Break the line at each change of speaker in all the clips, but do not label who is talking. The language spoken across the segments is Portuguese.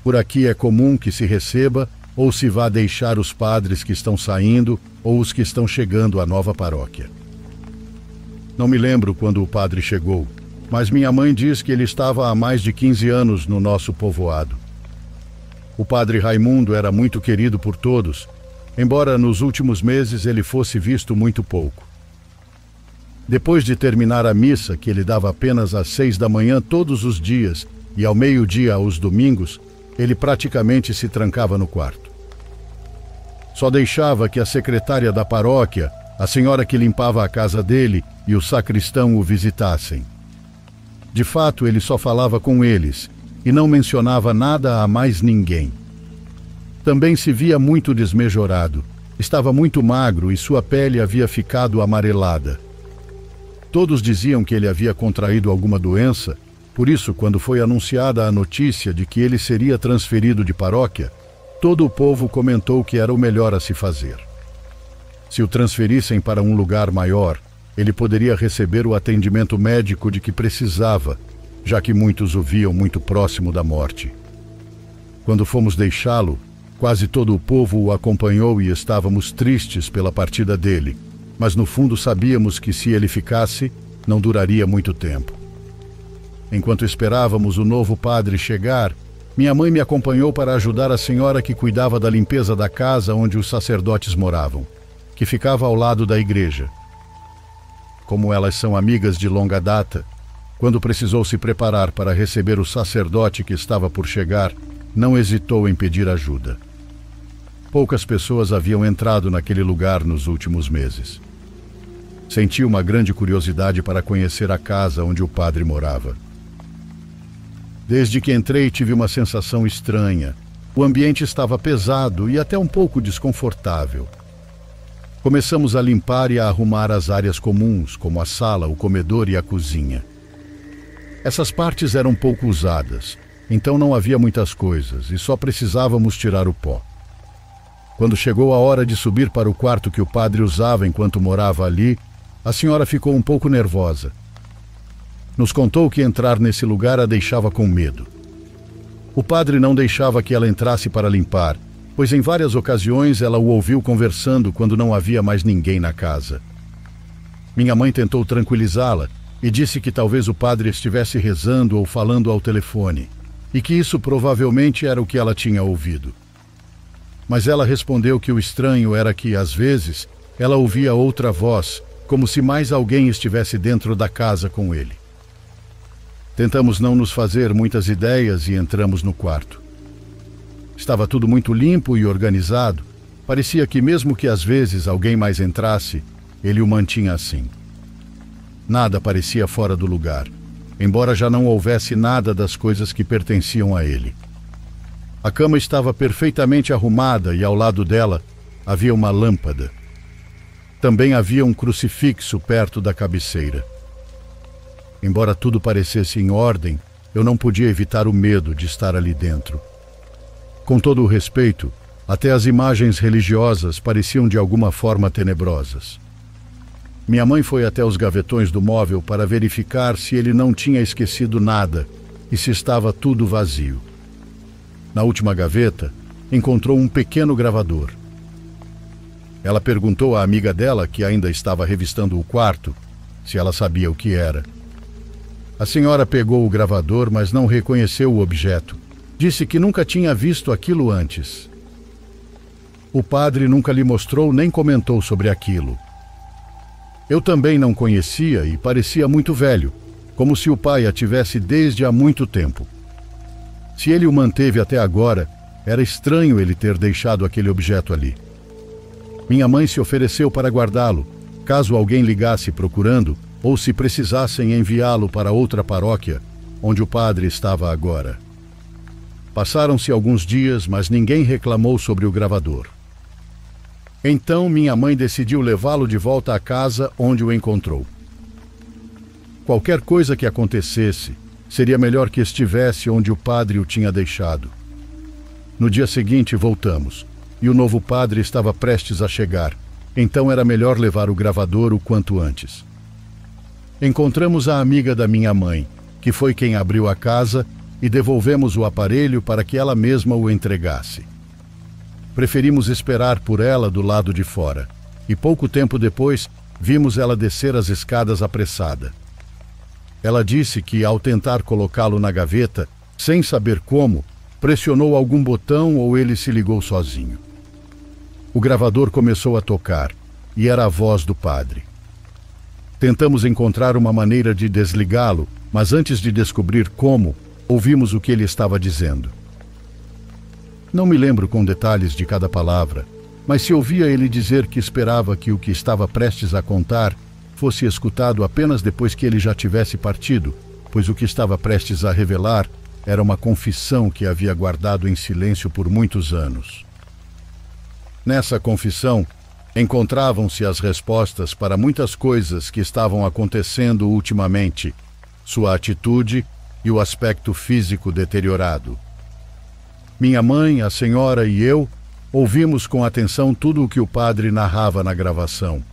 Por aqui é comum que se receba ou se vá deixar os padres que estão saindo ou os que estão chegando à nova paróquia. Não me lembro quando o padre chegou, mas minha mãe diz que ele estava há mais de 15 anos no nosso povoado. O padre Raimundo era muito querido por todos, embora nos últimos meses ele fosse visto muito pouco. Depois de terminar a missa, que ele dava apenas às 6 da manhã todos os dias e ao meio-dia aos domingos, ele praticamente se trancava no quarto. Só deixava que a secretária da paróquia, a senhora que limpava a casa dele e o sacristão o visitassem. De fato, ele só falava com eles e não mencionava nada a mais ninguém. Também se via muito desmejorado, estava muito magro e sua pele havia ficado amarelada. Todos diziam que ele havia contraído alguma doença, por isso, quando foi anunciada a notícia de que ele seria transferido de paróquia, todo o povo comentou que era o melhor a se fazer. Se o transferissem para um lugar maior, ele poderia receber o atendimento médico de que precisava, já que muitos o viam muito próximo da morte. Quando fomos deixá-lo, quase todo o povo o acompanhou e estávamos tristes pela partida dele, mas no fundo sabíamos que se ele ficasse, não duraria muito tempo. Enquanto esperávamos o novo padre chegar, minha mãe me acompanhou para ajudar a senhora que cuidava da limpeza da casa onde os sacerdotes moravam, que ficava ao lado da igreja. Como elas são amigas de longa data, quando precisou se preparar para receber o sacerdote que estava por chegar, não hesitou em pedir ajuda. Poucas pessoas haviam entrado naquele lugar nos últimos meses. Senti uma grande curiosidade para conhecer a casa onde o padre morava. Desde que entrei, tive uma sensação estranha. O ambiente estava pesado e até um pouco desconfortável. Começamos a limpar e a arrumar as áreas comuns, como a sala, o comedor e a cozinha. Essas partes eram pouco usadas, então não havia muitas coisas e só precisávamos tirar o pó. Quando chegou a hora de subir para o quarto que o padre usava enquanto morava ali, a senhora ficou um pouco nervosa. Nos contou que entrar nesse lugar a deixava com medo. O padre não deixava que ela entrasse para limpar, pois em várias ocasiões ela o ouviu conversando quando não havia mais ninguém na casa. Minha mãe tentou tranquilizá-la e disse que talvez o padre estivesse rezando ou falando ao telefone, e que isso provavelmente era o que ela tinha ouvido. Mas ela respondeu que o estranho era que, às vezes, ela ouvia outra voz, como se mais alguém estivesse dentro da casa com ele. Tentamos não nos fazer muitas ideias e entramos no quarto. Estava tudo muito limpo e organizado. Parecia que mesmo que às vezes alguém mais entrasse, ele o mantinha assim. Nada parecia fora do lugar, embora já não houvesse nada das coisas que pertenciam a ele. A cama estava perfeitamente arrumada e ao lado dela havia uma lâmpada. Também havia um crucifixo perto da cabeceira. Embora tudo parecesse em ordem, eu não podia evitar o medo de estar ali dentro. Com todo o respeito, até as imagens religiosas pareciam de alguma forma tenebrosas. Minha mãe foi até os gavetões do móvel para verificar se ele não tinha esquecido nada e se estava tudo vazio. Na última gaveta, encontrou um pequeno gravador. Ela perguntou à amiga dela, que ainda estava revistando o quarto, se ela sabia o que era. A senhora pegou o gravador, mas não reconheceu o objeto. Disse que nunca tinha visto aquilo antes. O padre nunca lhe mostrou nem comentou sobre aquilo. Eu também não conhecia e parecia muito velho, como se o pai a tivesse desde há muito tempo. Se ele o manteve até agora, era estranho ele ter deixado aquele objeto ali. Minha mãe se ofereceu para guardá-lo, caso alguém ligasse procurando ou se precisassem enviá-lo para outra paróquia, onde o padre estava agora. Passaram-se alguns dias, mas ninguém reclamou sobre o gravador. Então minha mãe decidiu levá-lo de volta à casa onde o encontrou. Qualquer coisa que acontecesse, seria melhor que estivesse onde o padre o tinha deixado. No dia seguinte voltamos, e o novo padre estava prestes a chegar, então era melhor levar o gravador o quanto antes. Encontramos a amiga da minha mãe, que foi quem abriu a casa e devolvemos o aparelho para que ela mesma o entregasse. Preferimos esperar por ela do lado de fora, e pouco tempo depois vimos ela descer as escadas apressada. Ela disse que, ao tentar colocá-lo na gaveta, sem saber como, pressionou algum botão ou ele se ligou sozinho. O gravador começou a tocar, e era a voz do padre. Tentamos encontrar uma maneira de desligá-lo, mas antes de descobrir como, ouvimos o que ele estava dizendo. Não me lembro com detalhes de cada palavra, mas se ouvia ele dizer que esperava que o que estava prestes a contar fosse escutado apenas depois que ele já tivesse partido, pois o que estava prestes a revelar era uma confissão que havia guardado em silêncio por muitos anos. Nessa confissão, encontravam-se as respostas para muitas coisas que estavam acontecendo ultimamente, sua atitude e o aspecto físico deteriorado. Minha mãe, a senhora e eu ouvimos com atenção tudo o que o padre narrava na gravação.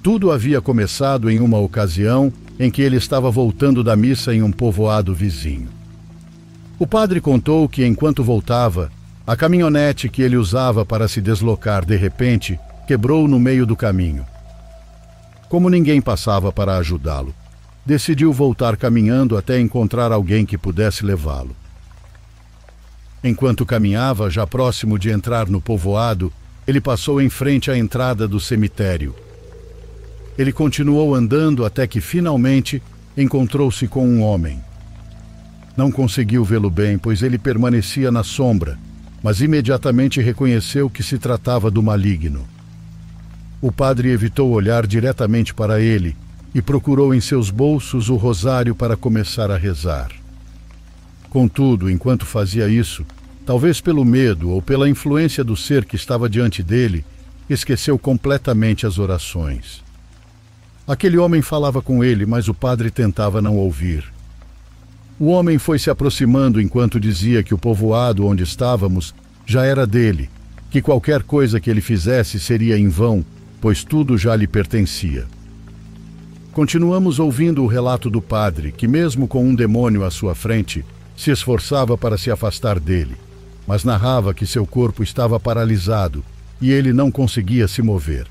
Tudo havia começado em uma ocasião em que ele estava voltando da missa em um povoado vizinho. O padre contou que, enquanto voltava, a caminhonete que ele usava para se deslocar de repente quebrou no meio do caminho. Como ninguém passava para ajudá-lo, decidiu voltar caminhando até encontrar alguém que pudesse levá-lo. Enquanto caminhava, já próximo de entrar no povoado, ele passou em frente à entrada do cemitério. Ele continuou andando até que finalmente encontrou-se com um homem. Não conseguiu vê-lo bem, pois ele permanecia na sombra, mas imediatamente reconheceu que se tratava do maligno. O padre evitou olhar diretamente para ele e procurou em seus bolsos o rosário para começar a rezar. Contudo, enquanto fazia isso, talvez pelo medo ou pela influência do ser que estava diante dele, esqueceu completamente as orações. Aquele homem falava com ele, mas o padre tentava não ouvir. O homem foi se aproximando enquanto dizia que o povoado onde estávamos já era dele, que qualquer coisa que ele fizesse seria em vão, pois tudo já lhe pertencia. Continuamos ouvindo o relato do padre, que mesmo com um demônio à sua frente, se esforçava para se afastar dele, mas narrava que seu corpo estava paralisado e ele não conseguia se mover.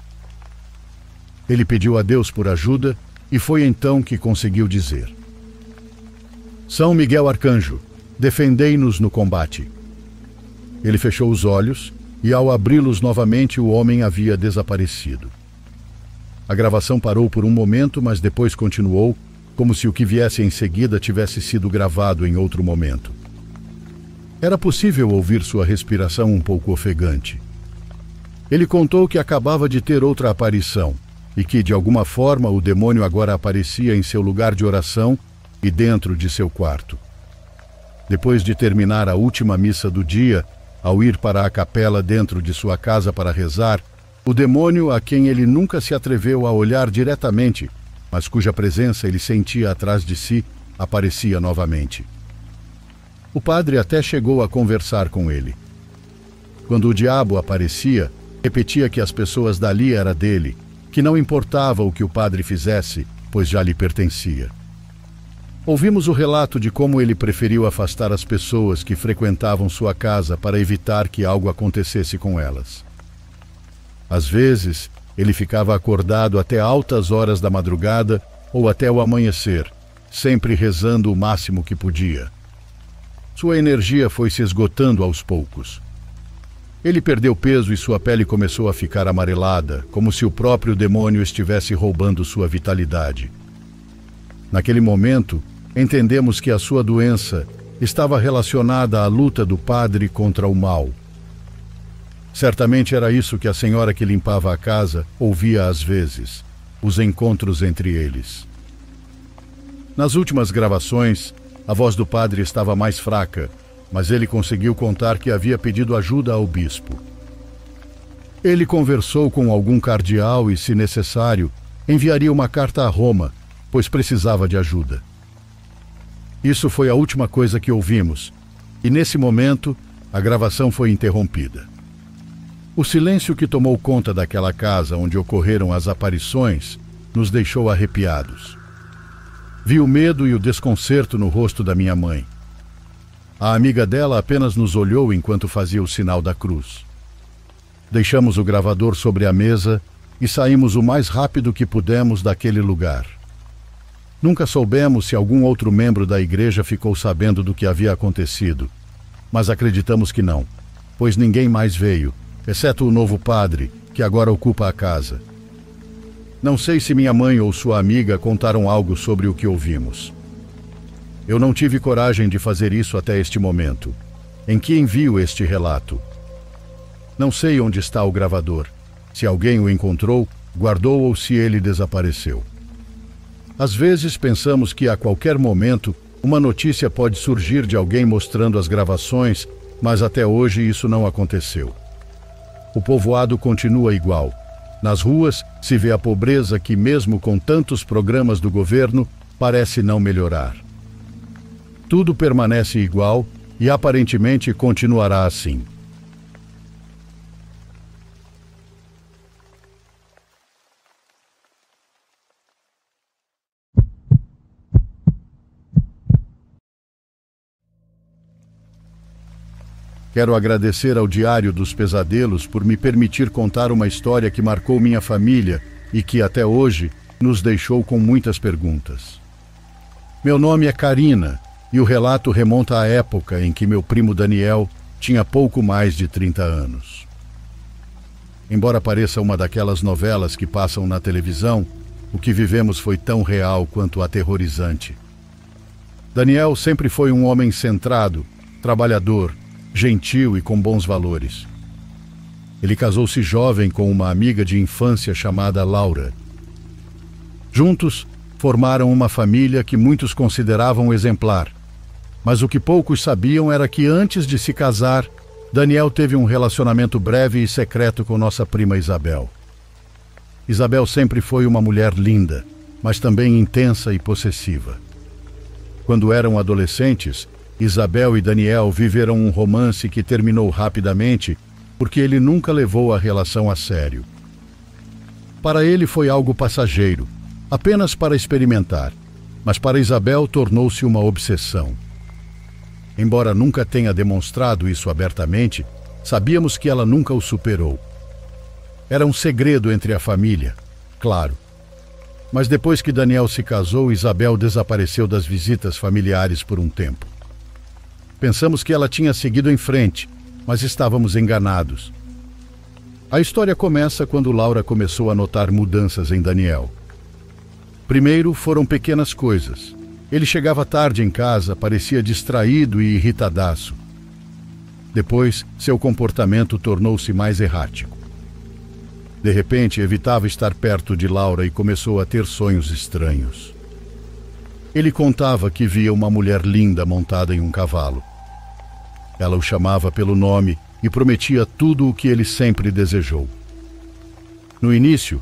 Ele pediu a Deus por ajuda e foi então que conseguiu dizer: São Miguel Arcanjo, defendei-nos no combate. Ele fechou os olhos e, ao abri-los novamente, o homem havia desaparecido. A gravação parou por um momento, mas depois continuou, como se o que viesse em seguida tivesse sido gravado em outro momento. Era possível ouvir sua respiração um pouco ofegante. Ele contou que acabava de ter outra aparição e que, de alguma forma, o demônio agora aparecia em seu lugar de oração e dentro de seu quarto. Depois de terminar a última missa do dia, ao ir para a capela dentro de sua casa para rezar, o demônio, a quem ele nunca se atreveu a olhar diretamente, mas cuja presença ele sentia atrás de si, aparecia novamente. O padre até chegou a conversar com ele. Quando o diabo aparecia, repetia que as pessoas dali era dele, que não importava o que o padre fizesse, pois já lhe pertencia. Ouvimos o relato de como ele preferiu afastar as pessoas que frequentavam sua casa para evitar que algo acontecesse com elas. Às vezes, ele ficava acordado até altas horas da madrugada ou até o amanhecer, sempre rezando o máximo que podia. Sua energia foi se esgotando aos poucos. Ele perdeu peso e sua pele começou a ficar amarelada, como se o próprio demônio estivesse roubando sua vitalidade. Naquele momento, entendemos que a sua doença estava relacionada à luta do padre contra o mal. Certamente era isso que a senhora que limpava a casa ouvia às vezes, os encontros entre eles. Nas últimas gravações, a voz do padre estava mais fraca, mas ele conseguiu contar que havia pedido ajuda ao bispo. Ele conversou com algum cardeal e, se necessário, enviaria uma carta a Roma, pois precisava de ajuda. Isso foi a última coisa que ouvimos, e nesse momento a gravação foi interrompida. O silêncio que tomou conta daquela casa onde ocorreram as aparições nos deixou arrepiados. Vi o medo e o desconcerto no rosto da minha mãe. A amiga dela apenas nos olhou enquanto fazia o sinal da cruz. Deixamos o gravador sobre a mesa e saímos o mais rápido que pudemos daquele lugar. Nunca soubemos se algum outro membro da igreja ficou sabendo do que havia acontecido, mas acreditamos que não, pois ninguém mais veio, exceto o novo padre, que agora ocupa a casa. Não sei se minha mãe ou sua amiga contaram algo sobre o que ouvimos. Eu não tive coragem de fazer isso até este momento, em que envio este relato. Não sei onde está o gravador, se alguém o encontrou, guardou ou se ele desapareceu. Às vezes pensamos que a qualquer momento uma notícia pode surgir de alguém mostrando as gravações, mas até hoje isso não aconteceu. O povoado continua igual. Nas ruas se vê a pobreza que, mesmo com tantos programas do governo, parece não melhorar. Tudo permanece igual e aparentemente continuará assim. Quero agradecer ao Diário dos Pesadelos por me permitir contar uma história que marcou minha família e que, até hoje, nos deixou com muitas perguntas. Meu nome é Karina e o relato remonta à época em que meu primo Daniel tinha pouco mais de 30 anos. Embora pareça uma daquelas novelas que passam na televisão, o que vivemos foi tão real quanto aterrorizante. Daniel sempre foi um homem centrado, trabalhador, gentil e com bons valores. Ele casou-se jovem com uma amiga de infância chamada Laura. Juntos, formaram uma família que muitos consideravam exemplar, mas o que poucos sabiam era que antes de se casar, Daniel teve um relacionamento breve e secreto com nossa prima Isabel. Isabel sempre foi uma mulher linda, mas também intensa e possessiva. Quando eram adolescentes, Isabel e Daniel viveram um romance que terminou rapidamente porque ele nunca levou a relação a sério. Para ele foi algo passageiro, apenas para experimentar, mas para Isabel tornou-se uma obsessão. Embora nunca tenha demonstrado isso abertamente, sabíamos que ela nunca o superou. Era um segredo entre a família, claro. Mas depois que Daniel se casou, Isabel desapareceu das visitas familiares por um tempo. Pensamos que ela tinha seguido em frente, mas estávamos enganados. A história começa quando Laura começou a notar mudanças em Daniel. Primeiro foram pequenas coisas. Ele chegava tarde em casa, parecia distraído e irritadaço. Depois, seu comportamento tornou-se mais errático. De repente, evitava estar perto de Laura e começou a ter sonhos estranhos. Ele contava que via uma mulher linda montada em um cavalo. Ela o chamava pelo nome e prometia tudo o que ele sempre desejou. No início,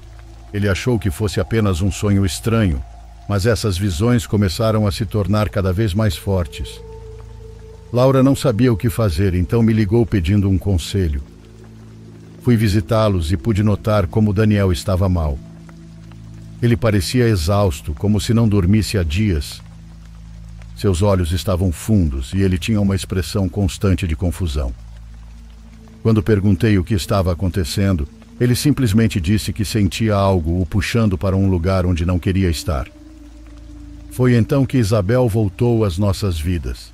ele achou que fosse apenas um sonho estranho, mas essas visões começaram a se tornar cada vez mais fortes. Laura não sabia o que fazer, então me ligou pedindo um conselho. Fui visitá-los e pude notar como Daniel estava mal. Ele parecia exausto, como se não dormisse há dias. Seus olhos estavam fundos e ele tinha uma expressão constante de confusão. Quando perguntei o que estava acontecendo, ele simplesmente disse que sentia algo o puxando para um lugar onde não queria estar. Foi então que Isabel voltou às nossas vidas.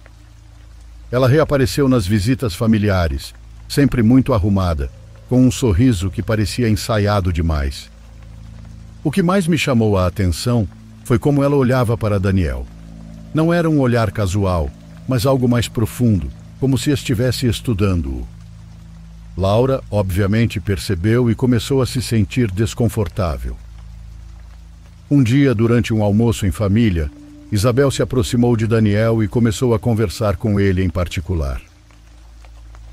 Ela reapareceu nas visitas familiares, sempre muito arrumada, com um sorriso que parecia ensaiado demais. O que mais me chamou a atenção foi como ela olhava para Daniel. Não era um olhar casual, mas algo mais profundo, como se estivesse estudando-o. Laura, obviamente, percebeu e começou a se sentir desconfortável. Um dia, durante um almoço em família, Isabel se aproximou de Daniel e começou a conversar com ele em particular.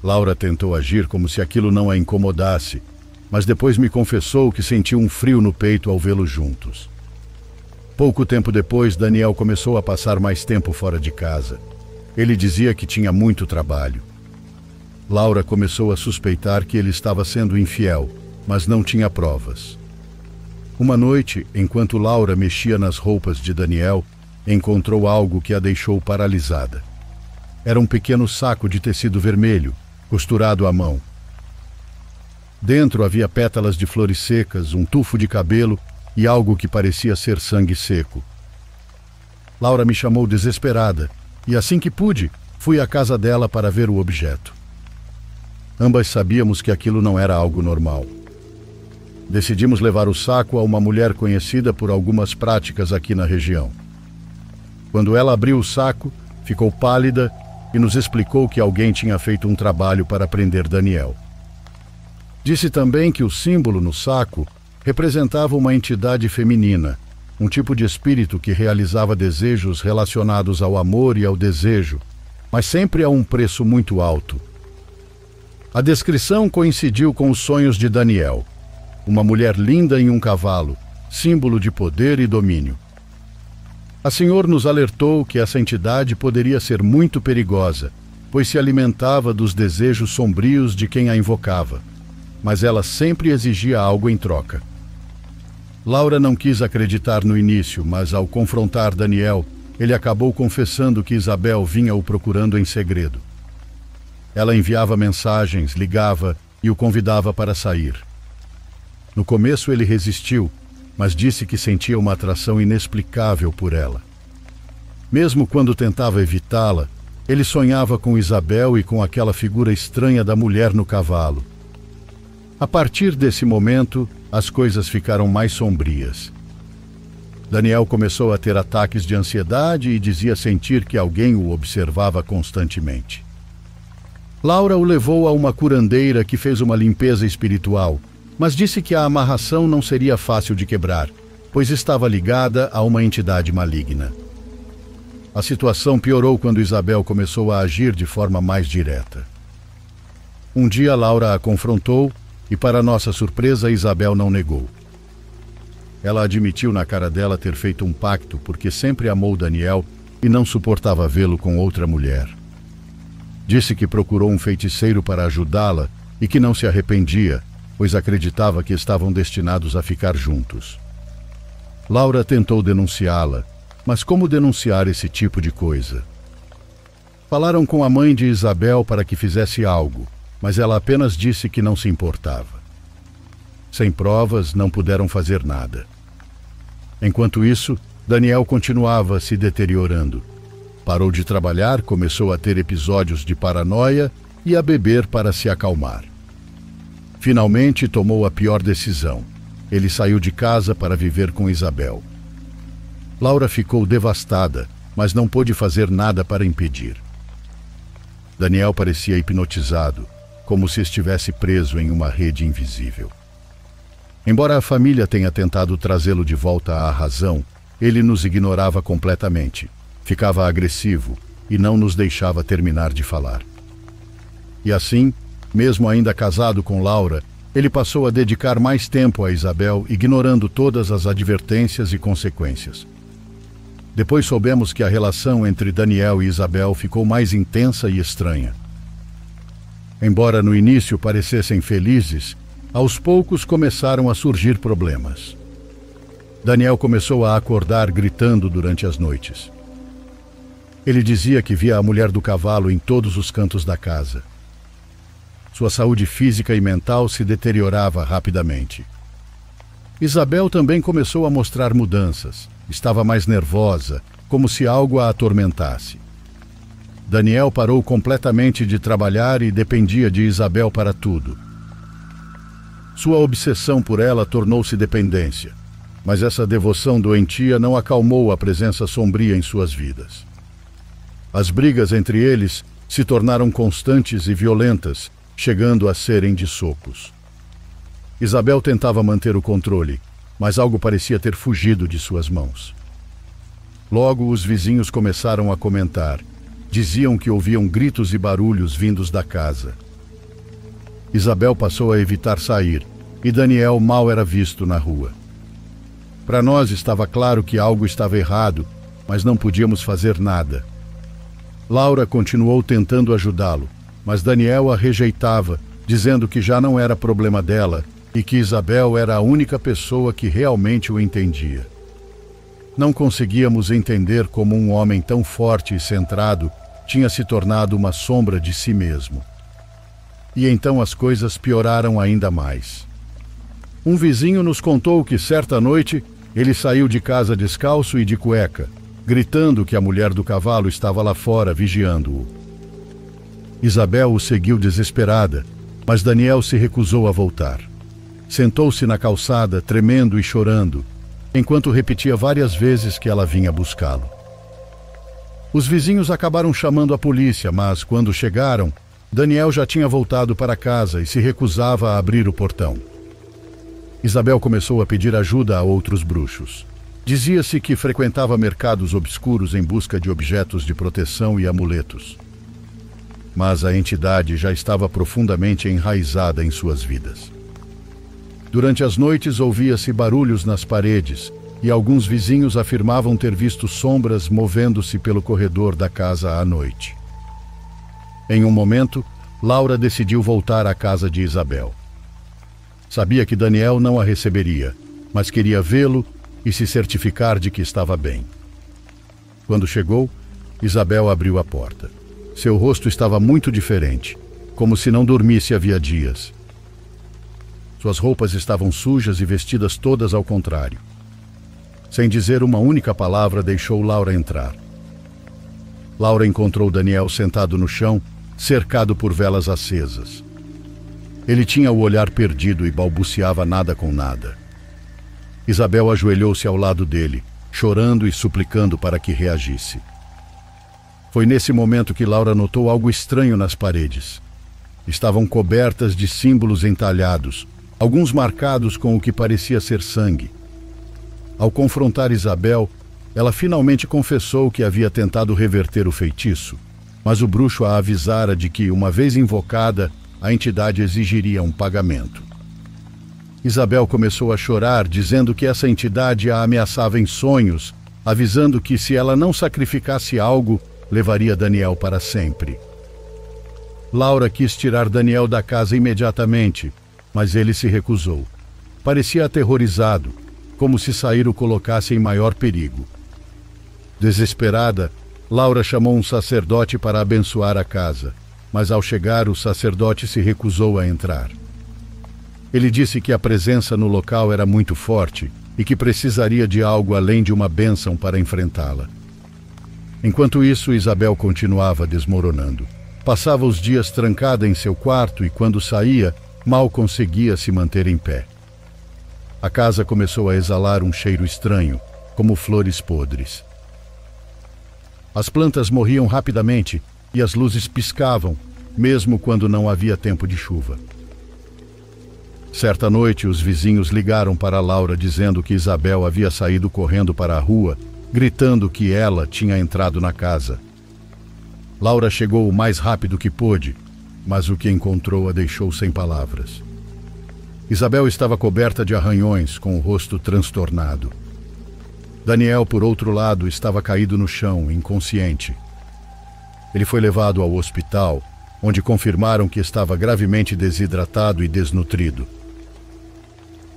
Laura tentou agir como se aquilo não a incomodasse, mas depois me confessou que sentiu um frio no peito ao vê-los juntos. Pouco tempo depois, Daniel começou a passar mais tempo fora de casa. Ele dizia que tinha muito trabalho. Laura começou a suspeitar que ele estava sendo infiel, mas não tinha provas. Uma noite, enquanto Laura mexia nas roupas de Daniel, encontrou algo que a deixou paralisada. era um pequeno saco de tecido vermelho, costurado à mão. Dentro havia pétalas de flores secas, um tufo de cabelo e algo que parecia ser sangue seco. Laura me chamou desesperada e, assim que pude, fui à casa dela para ver o objeto. Ambas sabíamos que aquilo não era algo normal. Decidimos levar o saco a uma mulher conhecida por algumas práticas aqui na região. Quando ela abriu o saco, ficou pálida e nos explicou que alguém tinha feito um trabalho para prender Daniel. Disse também que o símbolo no saco representava uma entidade feminina, um tipo de espírito que realizava desejos relacionados ao amor e ao desejo, mas sempre a um preço muito alto. A descrição coincidiu com os sonhos de Daniel, uma mulher linda em um cavalo, símbolo de poder e domínio. A senhora nos alertou que essa entidade poderia ser muito perigosa, pois se alimentava dos desejos sombrios de quem a invocava, mas ela sempre exigia algo em troca. Laura não quis acreditar no início, mas ao confrontar Daniel, ele acabou confessando que Isabel vinha o procurando em segredo. Ela enviava mensagens, ligava e o convidava para sair. No começo ele resistiu, mas disse que sentia uma atração inexplicável por ela. Mesmo quando tentava evitá-la, ele sonhava com Isabel e com aquela figura estranha da mulher no cavalo. A partir desse momento, as coisas ficaram mais sombrias. Daniel começou a ter ataques de ansiedade e dizia sentir que alguém o observava constantemente. Laura o levou a uma curandeira que fez uma limpeza espiritual, mas disse que a amarração não seria fácil de quebrar, pois estava ligada a uma entidade maligna. A situação piorou quando Isabel começou a agir de forma mais direta. Um dia Laura a confrontou e, para nossa surpresa, Isabel não negou. Ela admitiu na cara dela ter feito um pacto porque sempre amou Daniel e não suportava vê-lo com outra mulher. Disse que procurou um feiticeiro para ajudá-la e que não se arrependia, pois acreditava que estavam destinados a ficar juntos. Laura tentou denunciá-la, mas como denunciar esse tipo de coisa? Falaram com a mãe de Isabel para que fizesse algo, mas ela apenas disse que não se importava. Sem provas, não puderam fazer nada. Enquanto isso, Daniel continuava se deteriorando. Parou de trabalhar, começou a ter episódios de paranoia e a beber para se acalmar. Finalmente tomou a pior decisão. Ele saiu de casa para viver com Isabel. Laura ficou devastada, mas não pôde fazer nada para impedir. Daniel parecia hipnotizado, como se estivesse preso em uma rede invisível. Embora a família tenha tentado trazê-lo de volta à razão, ele nos ignorava completamente, ficava agressivo e não nos deixava terminar de falar. E assim, mesmo ainda casado com Laura, ele passou a dedicar mais tempo a Isabel, ignorando todas as advertências e consequências. Depois soubemos que a relação entre Daniel e Isabel ficou mais intensa e estranha. Embora no início parecessem felizes, aos poucos começaram a surgir problemas. Daniel começou a acordar gritando durante as noites. Ele dizia que via a mulher do cavalo em todos os cantos da casa. Sua saúde física e mental se deteriorava rapidamente. Isabel também começou a mostrar mudanças. Estava mais nervosa, como se algo a atormentasse. Daniel parou completamente de trabalhar e dependia de Isabel para tudo. Sua obsessão por ela tornou-se dependência, mas essa devoção doentia não acalmou a presença sombria em suas vidas. As brigas entre eles se tornaram constantes e violentas, chegando a serem de socos. Isabel tentava manter o controle, mas algo parecia ter fugido de suas mãos. Logo, os vizinhos começaram a comentar. Diziam que ouviam gritos e barulhos vindos da casa. Isabel passou a evitar sair, e Daniel mal era visto na rua. Para nós estava claro que algo estava errado, mas não podíamos fazer nada. Laura continuou tentando ajudá-lo, mas Daniel a rejeitava, dizendo que já não era problema dela e que Isabel era a única pessoa que realmente o entendia. Não conseguíamos entender como um homem tão forte e centrado tinha se tornado uma sombra de si mesmo. E então as coisas pioraram ainda mais. Um vizinho nos contou que certa noite ele saiu de casa descalço e de cueca, gritando que a mulher do cavalo estava lá fora vigiando-o. Isabel o seguiu desesperada, mas Daniel se recusou a voltar. Sentou-se na calçada, tremendo e chorando, enquanto repetia várias vezes que ela vinha buscá-lo. Os vizinhos acabaram chamando a polícia, mas quando chegaram, Daniel já tinha voltado para casa e se recusava a abrir o portão. Isabel começou a pedir ajuda a outros bruxos. Dizia-se que frequentava mercados obscuros em busca de objetos de proteção e amuletos. Mas a entidade já estava profundamente enraizada em suas vidas. Durante as noites ouvia-se barulhos nas paredes e alguns vizinhos afirmavam ter visto sombras movendo-se pelo corredor da casa à noite. Em um momento, Laura decidiu voltar à casa de Isabel. Sabia que Daniel não a receberia, mas queria vê-lo e se certificar de que estava bem. Quando chegou, Isabel abriu a porta. Seu rosto estava muito diferente, como se não dormisse havia dias. Suas roupas estavam sujas e vestidas todas ao contrário. Sem dizer uma única palavra, deixou Laura entrar. Laura encontrou Daniel sentado no chão, cercado por velas acesas. Ele tinha o olhar perdido e balbuciava nada com nada. Isabel ajoelhou-se ao lado dele, chorando e suplicando para que reagisse. Foi nesse momento que Laura notou algo estranho nas paredes. Estavam cobertas de símbolos entalhados, alguns marcados com o que parecia ser sangue. Ao confrontar Isabel, ela finalmente confessou que havia tentado reverter o feitiço, mas o bruxo a avisara de que, uma vez invocada, a entidade exigiria um pagamento. Isabel começou a chorar, dizendo que essa entidade a ameaçava em sonhos, avisando que, se ela não sacrificasse algo, levaria Daniel para sempre. Laura quis tirar Daniel da casa imediatamente, mas ele se recusou. Parecia aterrorizado, como se sair o colocasse em maior perigo. Desesperada, Laura chamou um sacerdote para abençoar a casa, mas ao chegar o sacerdote se recusou a entrar. Ele disse que a presença no local era muito forte e que precisaria de algo além de uma bênção para enfrentá-la. Enquanto isso, Isabel continuava desmoronando. Passava os dias trancada em seu quarto e, quando saía, mal conseguia se manter em pé. A casa começou a exalar um cheiro estranho, como flores podres. As plantas morriam rapidamente e as luzes piscavam, mesmo quando não havia tempo de chuva. Certa noite, os vizinhos ligaram para Laura dizendo que Isabel havia saído correndo para a rua, gritando que ela tinha entrado na casa. Laura chegou o mais rápido que pôde, mas o que encontrou a deixou sem palavras. Isabel estava coberta de arranhões, com o rosto transtornado. Daniel, por outro lado, estava caído no chão, inconsciente. Ele foi levado ao hospital, onde confirmaram que estava gravemente desidratado e desnutrido.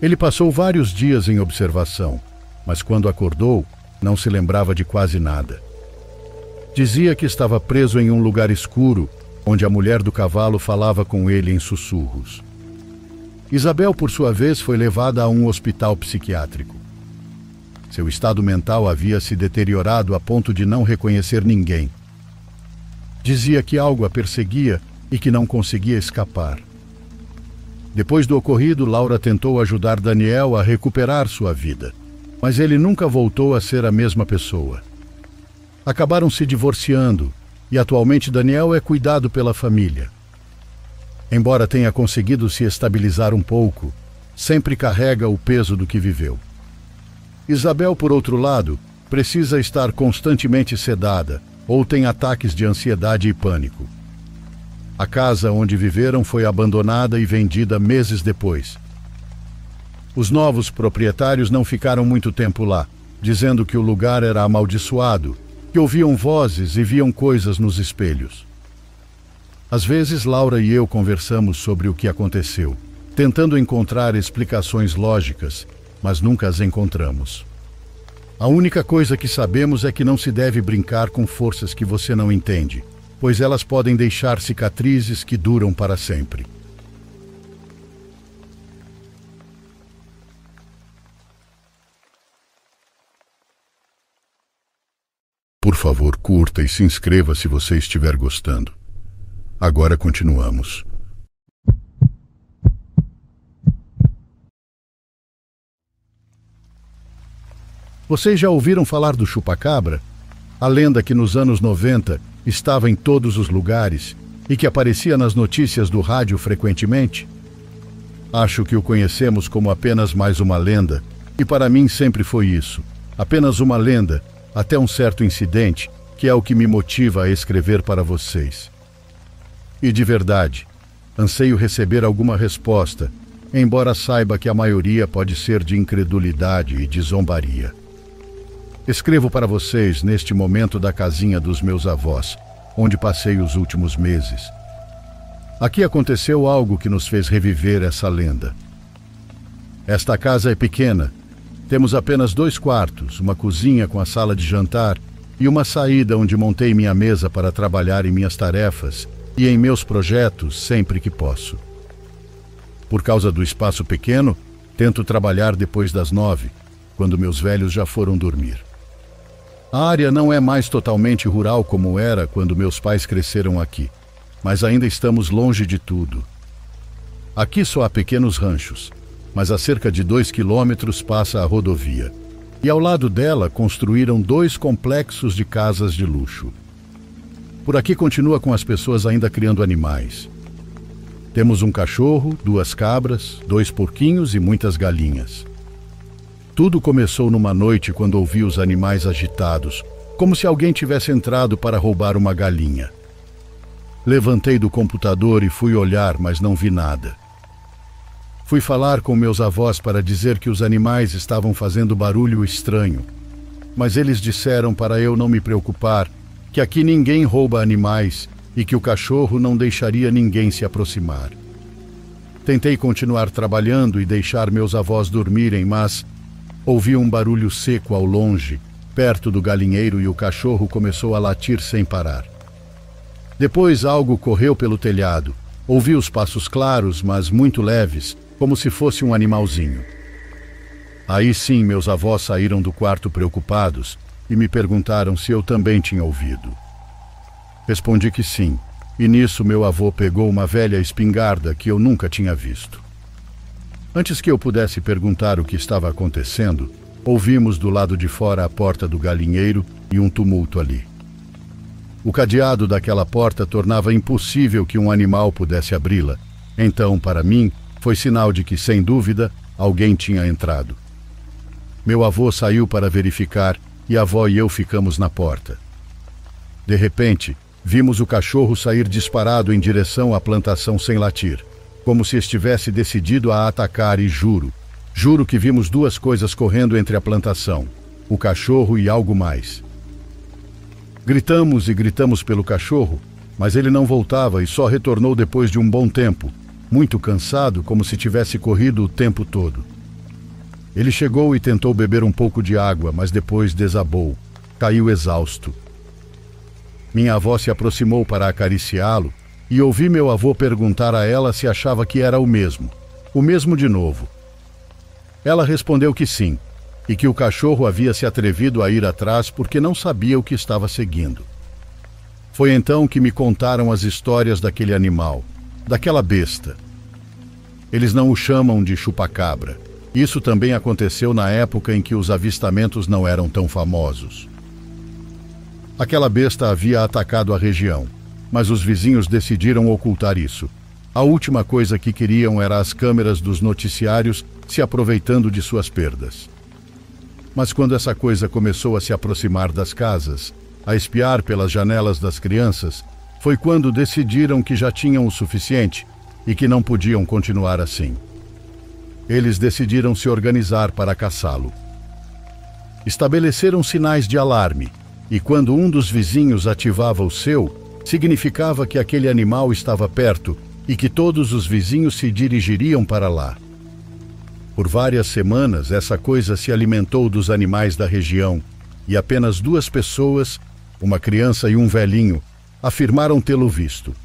Ele passou vários dias em observação, mas quando acordou, não se lembrava de quase nada. Dizia que estava preso em um lugar escuro, onde a mulher do cavalo falava com ele em sussurros. Isabel, por sua vez, foi levada a um hospital psiquiátrico. Seu estado mental havia se deteriorado a ponto de não reconhecer ninguém. Dizia que algo a perseguia e que não conseguia escapar. Depois do ocorrido, Laura tentou ajudar Daniel a recuperar sua vida, mas ele nunca voltou a ser a mesma pessoa. Acabaram se divorciando e atualmente Daniel é cuidado pela família. Embora tenha conseguido se estabilizar um pouco, sempre carrega o peso do que viveu. Isabel, por outro lado, precisa estar constantemente sedada ou tem ataques de ansiedade e pânico. A casa onde viveram foi abandonada e vendida meses depois. Os novos proprietários não ficaram muito tempo lá, dizendo que o lugar era amaldiçoado, que ouviam vozes e viam coisas nos espelhos. Às vezes, Laura e eu conversamos sobre o que aconteceu, tentando encontrar explicações lógicas, mas nunca as encontramos. A única coisa que sabemos é que não se deve brincar com forças que você não entende, pois elas podem deixar cicatrizes que duram para sempre. Por favor, curta e se inscreva se você estiver gostando. Agora continuamos. Vocês já ouviram falar do chupacabra? A lenda que nos anos 90 estava em todos os lugares e que aparecia nas notícias do rádio frequentemente? Acho que o conhecemos como apenas mais uma lenda, e para mim sempre foi isso, apenas uma lenda, até um certo incidente, que é o que me motiva a escrever para vocês. E de verdade, anseio receber alguma resposta, embora saiba que a maioria pode ser de incredulidade e de zombaria. Escrevo para vocês neste momento da casinha dos meus avós, onde passei os últimos meses. Aqui aconteceu algo que nos fez reviver essa lenda. Esta casa é pequena. Temos apenas 2 quartos, uma cozinha com a sala de jantar e uma saída onde montei minha mesa para trabalhar em minhas tarefas e em meus projetos sempre que posso. Por causa do espaço pequeno, tento trabalhar depois das 9, quando meus velhos já foram dormir. A área não é mais totalmente rural como era quando meus pais cresceram aqui, mas ainda estamos longe de tudo. Aqui só há pequenos ranchos, mas a cerca de 2 quilômetros passa a rodovia, e ao lado dela construíram 2 complexos de casas de luxo. Por aqui continua com as pessoas ainda criando animais. Temos um cachorro, 2 cabras, 2 porquinhos e muitas galinhas. Tudo começou numa noite quando ouvi os animais agitados, como se alguém tivesse entrado para roubar uma galinha. Levantei do computador e fui olhar, mas não vi nada. Fui falar com meus avós para dizer que os animais estavam fazendo barulho estranho, mas eles disseram para eu não me preocupar, que aqui ninguém rouba animais e que o cachorro não deixaria ninguém se aproximar. Tentei continuar trabalhando e deixar meus avós dormirem, mas ouvi um barulho seco ao longe, perto do galinheiro, e o cachorro começou a latir sem parar. Depois algo correu pelo telhado. Ouvi os passos claros, mas muito leves, como se fosse um animalzinho. Aí sim meus avós saíram do quarto preocupados e me perguntaram se eu também tinha ouvido. Respondi que sim, e nisso meu avô pegou uma velha espingarda que eu nunca tinha visto. Antes que eu pudesse perguntar o que estava acontecendo, ouvimos do lado de fora a porta do galinheiro e um tumulto ali. O cadeado daquela porta tornava impossível que um animal pudesse abri-la, então, para mim, foi sinal de que, sem dúvida, alguém tinha entrado. Meu avô saiu para verificar e a avó e eu ficamos na porta. De repente, vimos o cachorro sair disparado em direção à plantação sem latir, como se estivesse decidido a atacar, e juro que vimos 2 coisas correndo entre a plantação, o cachorro e algo mais. Gritamos e gritamos pelo cachorro, mas ele não voltava e só retornou depois de um bom tempo, muito cansado, como se tivesse corrido o tempo todo. Ele chegou e tentou beber um pouco de água, mas depois desabou, caiu exausto. Minha avó se aproximou para acariciá-lo e ouvi meu avô perguntar a ela se achava que era o mesmo de novo. Ela respondeu que sim, e que o cachorro havia se atrevido a ir atrás porque não sabia o que estava seguindo. Foi então que me contaram as histórias daquele animal, daquela besta. Eles não o chamam de chupacabra. Isso também aconteceu na época em que os avistamentos não eram tão famosos. Aquela besta havia atacado a região, mas os vizinhos decidiram ocultar isso. A última coisa que queriam era as câmeras dos noticiários se aproveitando de suas perdas. Mas quando essa coisa começou a se aproximar das casas, a espiar pelas janelas das crianças, foi quando decidiram que já tinham o suficiente e que não podiam continuar assim. Eles decidiram se organizar para caçá-lo. Estabeleceram sinais de alarme, e quando um dos vizinhos ativava o seu, significava que aquele animal estava perto e que todos os vizinhos se dirigiriam para lá. Por várias semanas, essa coisa se alimentou dos animais da região, e apenas 2 pessoas, uma criança e um velhinho, afirmaram tê-lo visto.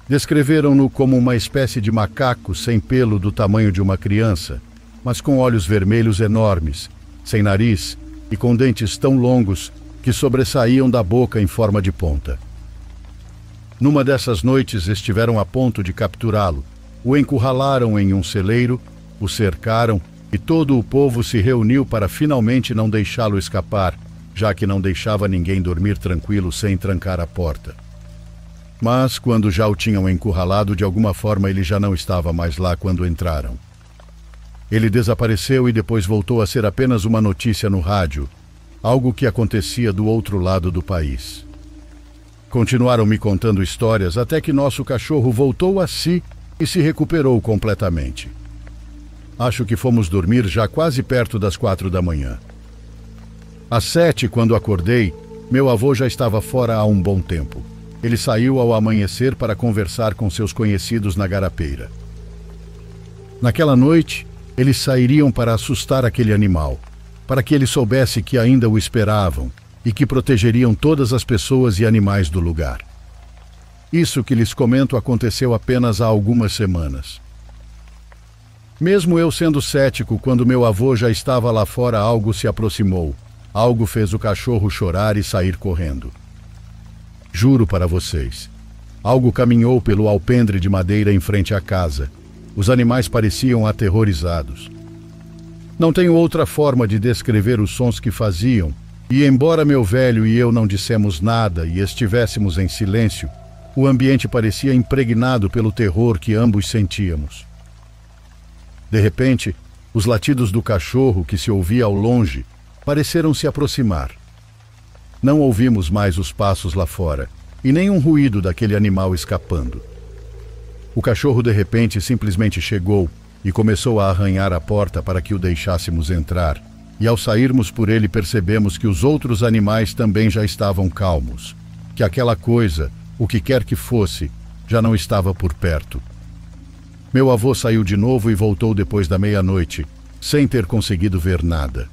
Descreveram-no como uma espécie de macaco sem pelo do tamanho de uma criança, mas com olhos vermelhos enormes, sem nariz e com dentes tão longos que sobressaíam da boca em forma de ponta. Numa dessas noites estiveram a ponto de capturá-lo, o encurralaram em um celeiro, o cercaram e todo o povo se reuniu para finalmente não deixá-lo escapar, já que não deixava ninguém dormir tranquilo sem trancar a porta. Mas, quando já o tinham encurralado, de alguma forma ele já não estava mais lá quando entraram. Ele desapareceu e depois voltou a ser apenas uma notícia no rádio, algo que acontecia do outro lado do país. Continuaram me contando histórias até que nosso cachorro voltou a si e se recuperou completamente. Acho que fomos dormir já quase perto das 4 da manhã. Às 7, quando acordei, meu avô já estava fora há um bom tempo. Ele saiu ao amanhecer para conversar com seus conhecidos na garapeira. Naquela noite, eles sairiam para assustar aquele animal, para que ele soubesse que ainda o esperavam e que protegeriam todas as pessoas e animais do lugar. Isso que lhes comento aconteceu apenas há algumas semanas. Mesmo eu sendo cético, quando meu avô já estava lá fora, algo se aproximou. Algo fez o cachorro chorar e sair correndo. Juro para vocês, algo caminhou pelo alpendre de madeira em frente à casa. Os animais pareciam aterrorizados. Não tenho outra forma de descrever os sons que faziam, e embora meu velho e eu não dissemos nada e estivéssemos em silêncio, o ambiente parecia impregnado pelo terror que ambos sentíamos. De repente, os latidos do cachorro que se ouvia ao longe pareceram se aproximar. Não ouvimos mais os passos lá fora, e nem um ruído daquele animal escapando. O cachorro de repente simplesmente chegou e começou a arranhar a porta para que o deixássemos entrar, e ao sairmos por ele percebemos que os outros animais também já estavam calmos, que aquela coisa, o que quer que fosse, já não estava por perto. Meu avô saiu de novo e voltou depois da meia-noite, sem ter conseguido ver nada.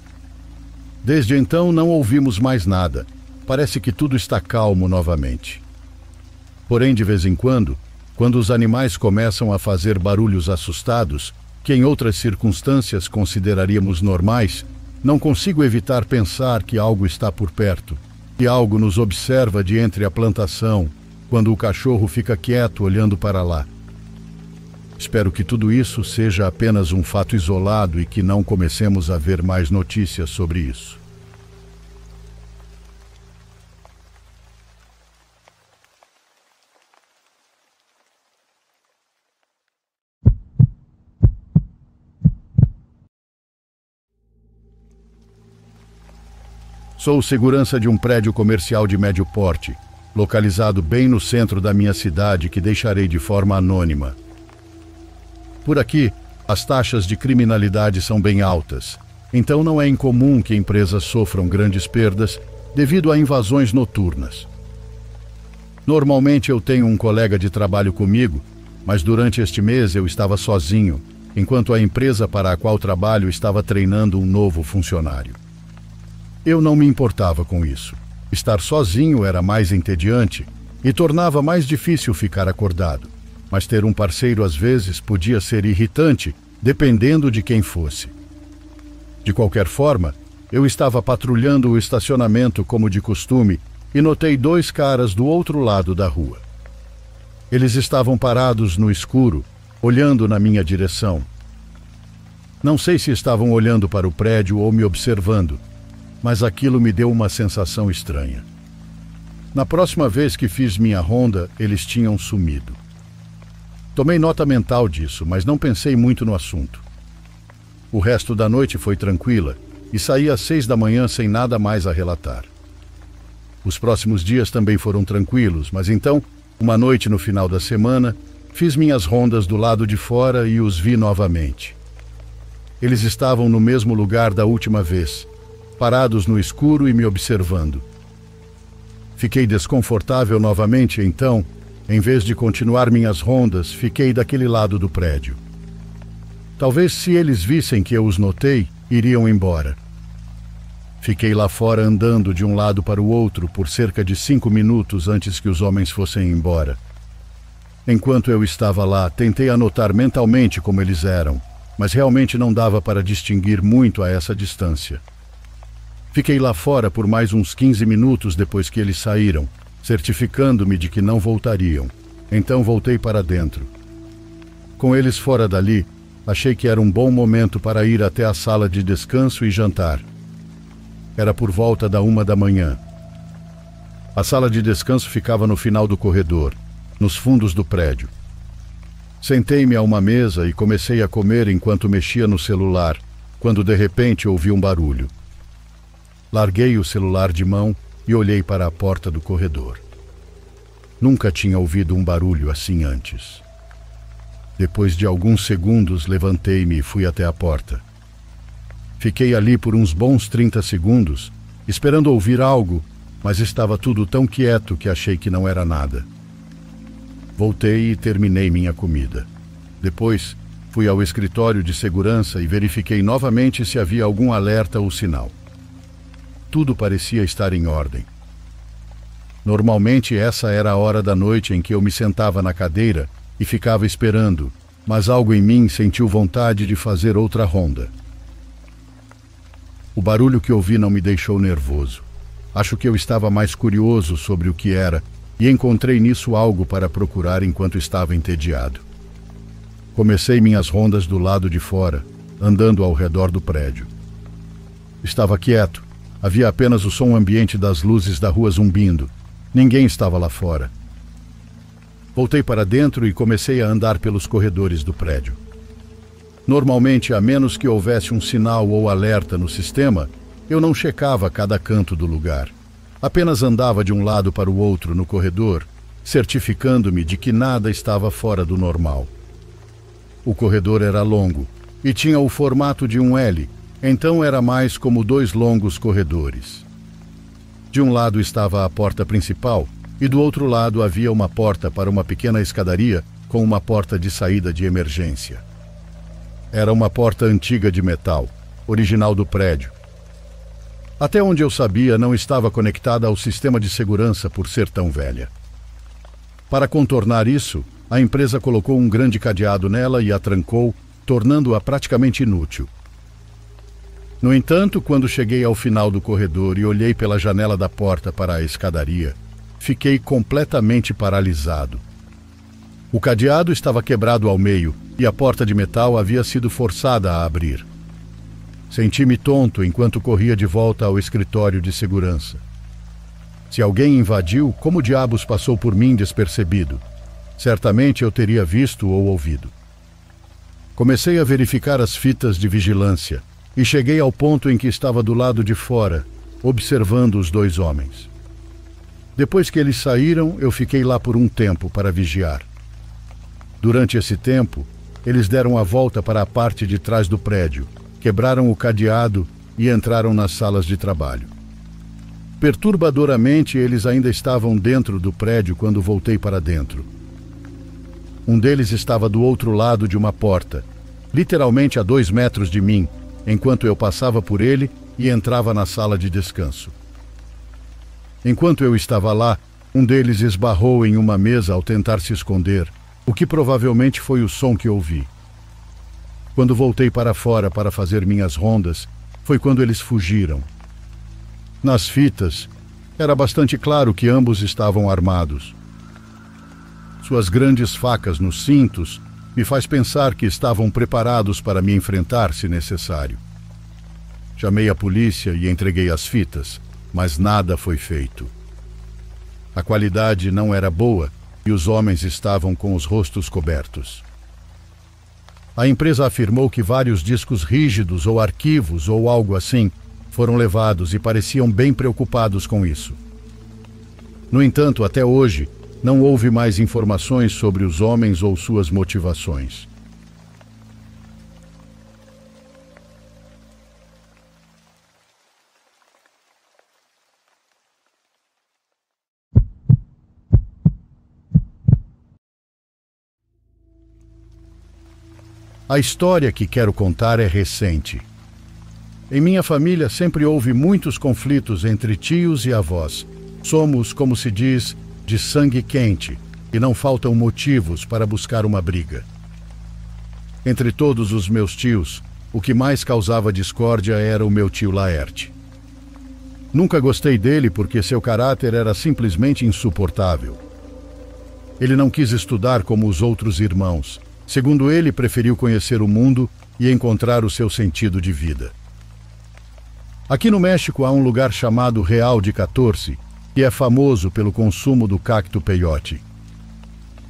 Desde então não ouvimos mais nada. Parece que tudo está calmo novamente. Porém, de vez em quando os animais começam a fazer barulhos assustados, que em outras circunstâncias consideraríamos normais, não consigo evitar pensar que algo está por perto, que algo nos observa de entre a plantação, quando o cachorro fica quieto olhando para lá. Espero que tudo isso seja apenas um fato isolado e que não comecemos a ver mais notícias sobre isso. Sou segurança de um prédio comercial de médio porte, localizado bem no centro da minha cidade, que deixarei de forma anônima. Por aqui, as taxas de criminalidade são bem altas, então não é incomum que empresas sofram grandes perdas devido a invasões noturnas. Normalmente eu tenho um colega de trabalho comigo, mas durante este mês eu estava sozinho, enquanto a empresa para a qual trabalho estava treinando um novo funcionário. Eu não me importava com isso. Estar sozinho era mais entediante e tornava mais difícil ficar acordado, mas ter um parceiro às vezes podia ser irritante, dependendo de quem fosse. De qualquer forma, eu estava patrulhando o estacionamento como de costume e notei 2 caras do outro lado da rua. Eles estavam parados no escuro, olhando na minha direção. Não sei se estavam olhando para o prédio ou me observando, mas aquilo me deu uma sensação estranha. Na próxima vez que fiz minha ronda, eles tinham sumido. Tomei nota mental disso, mas não pensei muito no assunto. O resto da noite foi tranquila e saí às 6 da manhã sem nada mais a relatar. Os próximos dias também foram tranquilos, mas então, uma noite no final da semana, fiz minhas rondas do lado de fora e os vi novamente. Eles estavam no mesmo lugar da última vez, parados no escuro e me observando. Fiquei desconfortável novamente, então, em vez de continuar minhas rondas, fiquei daquele lado do prédio. Talvez se eles vissem que eu os notei, iriam embora. Fiquei lá fora andando de um lado para o outro por cerca de 5 minutos antes que os homens fossem embora. Enquanto eu estava lá, tentei anotar mentalmente como eles eram, mas realmente não dava para distinguir muito a essa distância. Fiquei lá fora por mais uns 15 minutos depois que eles saíram, certificando-me de que não voltariam. Então voltei para dentro. Com eles fora dali, achei que era um bom momento para ir até a sala de descanso e jantar. Era por volta da 1 da manhã. A sala de descanso ficava no final do corredor, nos fundos do prédio. Sentei-me a uma mesa e comecei a comer enquanto mexia no celular, quando de repente ouvi um barulho. Larguei o celular de mão e olhei para a porta do corredor. Nunca tinha ouvido um barulho assim antes. Depois de alguns segundos, levantei-me e fui até a porta. Fiquei ali por uns bons 30 segundos, esperando ouvir algo, mas estava tudo tão quieto que achei que não era nada. Voltei e terminei minha comida. Depois, fui ao escritório de segurança e verifiquei novamente se havia algum alerta ou sinal. Tudo parecia estar em ordem. Normalmente essa era a hora da noite em que eu me sentava na cadeira e ficava esperando, mas algo em mim sentiu vontade de fazer outra ronda. O barulho que ouvi não me deixou nervoso. Acho que eu estava mais curioso sobre o que era e encontrei nisso algo para procurar enquanto estava entediado. Comecei minhas rondas do lado de fora, andando ao redor do prédio. Estava quieto. Havia apenas o som ambiente das luzes da rua zumbindo. Ninguém estava lá fora. Voltei para dentro e comecei a andar pelos corredores do prédio. Normalmente, a menos que houvesse um sinal ou alerta no sistema, eu não checava cada canto do lugar. Apenas andava de um lado para o outro no corredor, certificando-me de que nada estava fora do normal. O corredor era longo e tinha o formato de um L, então era mais como 2 longos corredores. De um lado estava a porta principal e do outro lado havia uma porta para uma pequena escadaria com uma porta de saída de emergência. Era uma porta antiga de metal, original do prédio. Até onde eu sabia, não estava conectada ao sistema de segurança por ser tão velha. Para contornar isso, a empresa colocou um grande cadeado nela e a trancou, tornando-a praticamente inútil. No entanto, quando cheguei ao final do corredor e olhei pela janela da porta para a escadaria, fiquei completamente paralisado. O cadeado estava quebrado ao meio e a porta de metal havia sido forçada a abrir. Senti-me tonto enquanto corria de volta ao escritório de segurança. Se alguém invadiu, como diabos passou por mim despercebido? Certamente eu teria visto ou ouvido. Comecei a verificar as fitas de vigilância e cheguei ao ponto em que estava do lado de fora, observando os 2 homens. Depois que eles saíram, eu fiquei lá por um tempo para vigiar. Durante esse tempo, eles deram a volta para a parte de trás do prédio, quebraram o cadeado e entraram nas salas de trabalho. Perturbadoramente, eles ainda estavam dentro do prédio quando voltei para dentro. Um deles estava do outro lado de uma porta, literalmente a 2 metros de mim, enquanto eu passava por ele e entrava na sala de descanso. Enquanto eu estava lá, um deles esbarrou em uma mesa ao tentar se esconder, o que provavelmente foi o som que ouvi. Quando voltei para fora para fazer minhas rondas, foi quando eles fugiram. Nas fitas, era bastante claro que ambos estavam armados. Suas grandes facas nos cintos me faz pensar que estavam preparados para me enfrentar se necessário. Chamei a polícia e entreguei as fitas, mas nada foi feito. A qualidade não era boa e os homens estavam com os rostos cobertos. A empresa afirmou que vários discos rígidos ou arquivos ou algo assim foram levados e pareciam bem preocupados com isso. No entanto, até hoje, não houve mais informações sobre os homens ou suas motivações. A história que quero contar é recente. Em minha família sempre houve muitos conflitos entre tios e avós. Somos, como se diz, de sangue quente, e não faltam motivos para buscar uma briga. Entre todos os meus tios, o que mais causava discórdia era o meu tio Laerte. Nunca gostei dele porque seu caráter era simplesmente insuportável. Ele não quis estudar como os outros irmãos. Segundo ele, preferiu conhecer o mundo e encontrar o seu sentido de vida. Aqui no México há um lugar chamado Real de 14, que é famoso pelo consumo do cacto peyote.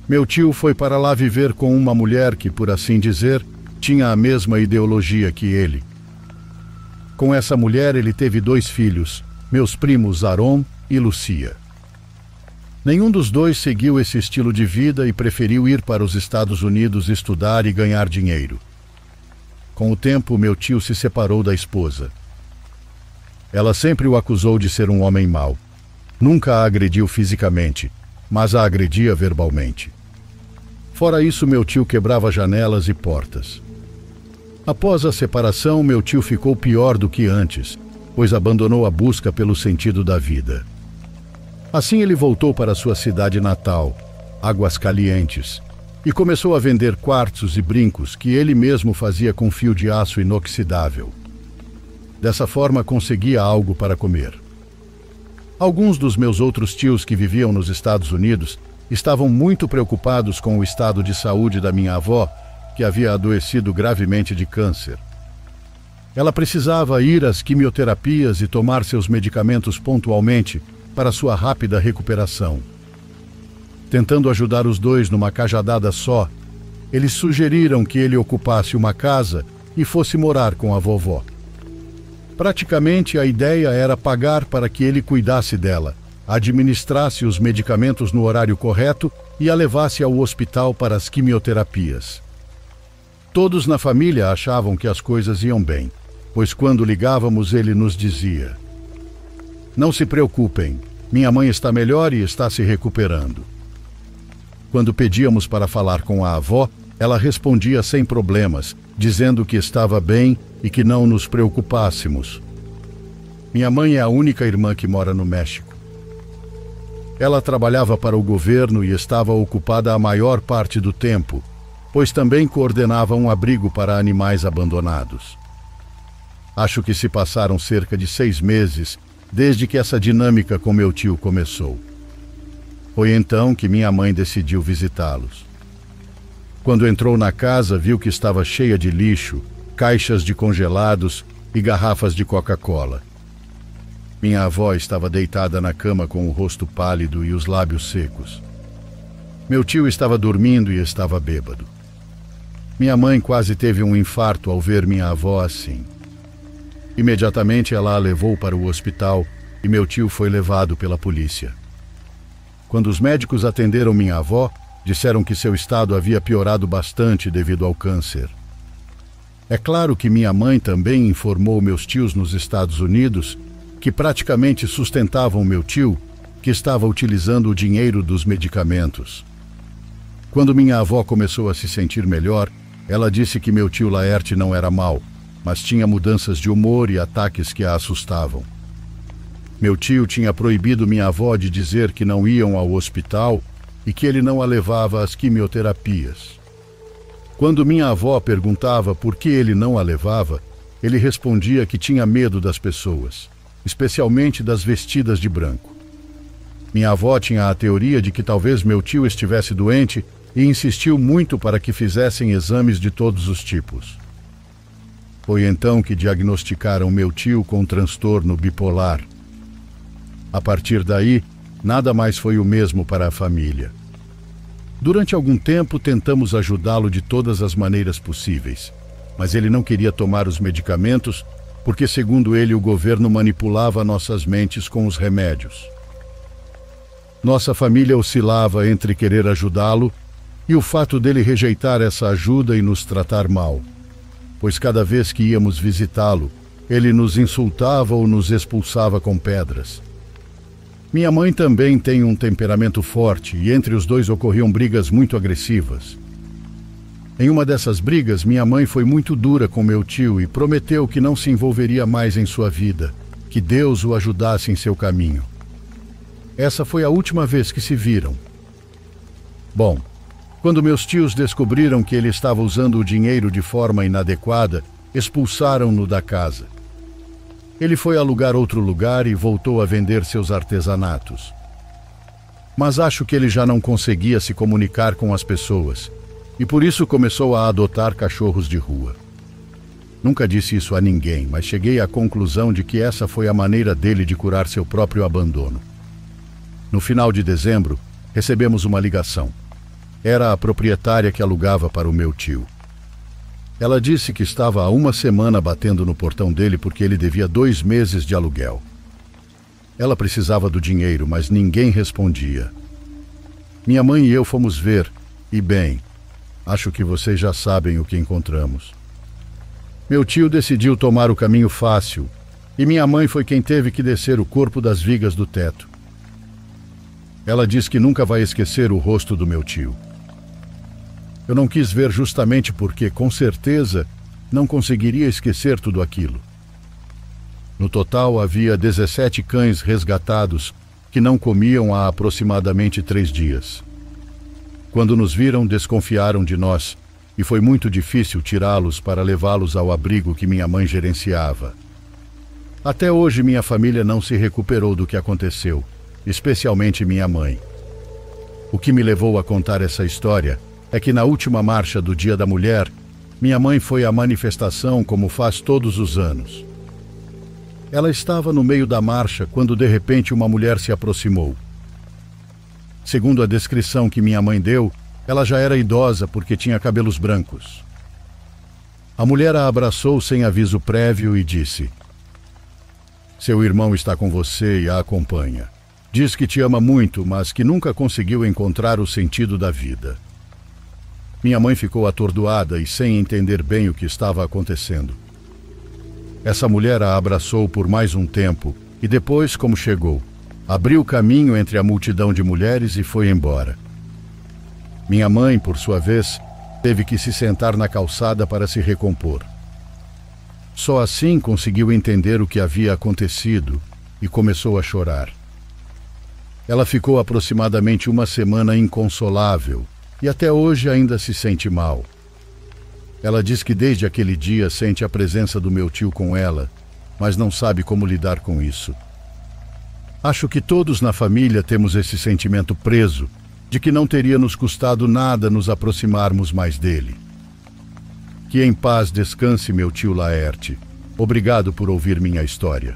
Meu tio foi para lá viver com uma mulher que, por assim dizer, tinha a mesma ideologia que ele. Com essa mulher ele teve 2 filhos, meus primos Aron e Lucia. Nenhum dos dois seguiu esse estilo de vida e preferiu ir para os Estados Unidos estudar e ganhar dinheiro. Com o tempo, meu tio se separou da esposa. Ela sempre o acusou de ser um homem mau. Nunca a agrediu fisicamente, mas a agredia verbalmente. Fora isso, meu tio quebrava janelas e portas. Após a separação, meu tio ficou pior do que antes, pois abandonou a busca pelo sentido da vida. Assim ele voltou para sua cidade natal, Aguascalientes, e começou a vender quartzos e brincos que ele mesmo fazia com fio de aço inoxidável. Dessa forma conseguia algo para comer. Alguns dos meus outros tios que viviam nos Estados Unidos estavam muito preocupados com o estado de saúde da minha avó, que havia adoecido gravemente de câncer. Ela precisava ir às quimioterapias e tomar seus medicamentos pontualmente para sua rápida recuperação. Tentando ajudar os dois numa cajadada só, eles sugeriram que ele ocupasse uma casa e fosse morar com a vovó. Praticamente a ideia era pagar para que ele cuidasse dela, administrasse os medicamentos no horário correto e a levasse ao hospital para as quimioterapias. Todos na família achavam que as coisas iam bem, pois quando ligávamos ele nos dizia: "Não se preocupem, minha mãe está melhor e está se recuperando." Quando pedíamos para falar com a avó, ela respondia sem problemas, dizendo que estava bem e que não nos preocupássemos. Minha mãe é a única irmã que mora no México. Ela trabalhava para o governo e estava ocupada a maior parte do tempo, pois também coordenava um abrigo para animais abandonados. Acho que se passaram cerca de 6 meses desde que essa dinâmica com meu tio começou. Foi então que minha mãe decidiu visitá-los. Quando entrou na casa, viu que estava cheia de lixo, caixas de congelados e garrafas de Coca-Cola. Minha avó estava deitada na cama com o rosto pálido e os lábios secos. Meu tio estava dormindo e estava bêbado. Minha mãe quase teve um infarto ao ver minha avó assim. Imediatamente ela a levou para o hospital e meu tio foi levado pela polícia. Quando os médicos atenderam minha avó, disseram que seu estado havia piorado bastante devido ao câncer. É claro que minha mãe também informou meus tios nos Estados Unidos que praticamente sustentavam meu tio, que estava utilizando o dinheiro dos medicamentos. Quando minha avó começou a se sentir melhor, ela disse que meu tio Laerte não era mau, mas tinha mudanças de humor e ataques que a assustavam. Meu tio tinha proibido minha avó de dizer que não iam ao hospital e que ele não a levava às quimioterapias. Quando minha avó perguntava por que ele não a levava, ele respondia que tinha medo das pessoas, especialmente das vestidas de branco. Minha avó tinha a teoria de que talvez meu tio estivesse doente e insistiu muito para que fizessem exames de todos os tipos. Foi então que diagnosticaram meu tio com transtorno bipolar. A partir daí, nada mais foi o mesmo para a família. Durante algum tempo, tentamos ajudá-lo de todas as maneiras possíveis, mas ele não queria tomar os medicamentos porque, segundo ele, o governo manipulava nossas mentes com os remédios. Nossa família oscilava entre querer ajudá-lo e o fato dele rejeitar essa ajuda e nos tratar mal, pois cada vez que íamos visitá-lo, ele nos insultava ou nos expulsava com pedras. Minha mãe também tem um temperamento forte e entre os dois ocorriam brigas muito agressivas. Em uma dessas brigas, minha mãe foi muito dura com meu tio e prometeu que não se envolveria mais em sua vida, que Deus o ajudasse em seu caminho. Essa foi a última vez que se viram. Bom, quando meus tios descobriram que ele estava usando o dinheiro de forma inadequada, expulsaram-no da casa. Ele foi alugar outro lugar e voltou a vender seus artesanatos. Mas acho que ele já não conseguia se comunicar com as pessoas e por isso começou a adotar cachorros de rua. Nunca disse isso a ninguém, mas cheguei à conclusão de que essa foi a maneira dele de curar seu próprio abandono. No final de dezembro, recebemos uma ligação. Era a proprietária que alugava para o meu tio. Ela disse que estava há uma semana batendo no portão dele porque ele devia 2 meses de aluguel. Ela precisava do dinheiro, mas ninguém respondia. Minha mãe e eu fomos ver, e bem, acho que vocês já sabem o que encontramos. Meu tio decidiu tomar o caminho fácil, e minha mãe foi quem teve que descer o corpo das vigas do teto. Ela diz que nunca vai esquecer o rosto do meu tio. Eu não quis ver justamente porque, com certeza, não conseguiria esquecer tudo aquilo. No total, havia 17 cães resgatados que não comiam há aproximadamente 3 dias. Quando nos viram, desconfiaram de nós e foi muito difícil tirá-los para levá-los ao abrigo que minha mãe gerenciava. Até hoje, minha família não se recuperou do que aconteceu, especialmente minha mãe. O que me levou a contar essa história é que na última marcha do Dia da Mulher, minha mãe foi à manifestação como faz todos os anos. Ela estava no meio da marcha quando de repente uma mulher se aproximou. Segundo a descrição que minha mãe deu, ela já era idosa porque tinha cabelos brancos. A mulher a abraçou sem aviso prévio e disse: "Seu irmão está com você e a acompanha. Diz que te ama muito, mas que nunca conseguiu encontrar o sentido da vida." Minha mãe ficou atordoada e sem entender bem o que estava acontecendo. Essa mulher a abraçou por mais um tempo e depois, como chegou, abriu caminho entre a multidão de mulheres e foi embora. Minha mãe, por sua vez, teve que se sentar na calçada para se recompor. Só assim conseguiu entender o que havia acontecido e começou a chorar. Ela ficou aproximadamente uma semana inconsolável e até hoje ainda se sente mal. Ela diz que desde aquele dia sente a presença do meu tio com ela, mas não sabe como lidar com isso. Acho que todos na família temos esse sentimento preso, de que não teria nos custado nada nos aproximarmos mais dele. Que em paz descanse meu tio Laerte. Obrigado por ouvir minha história.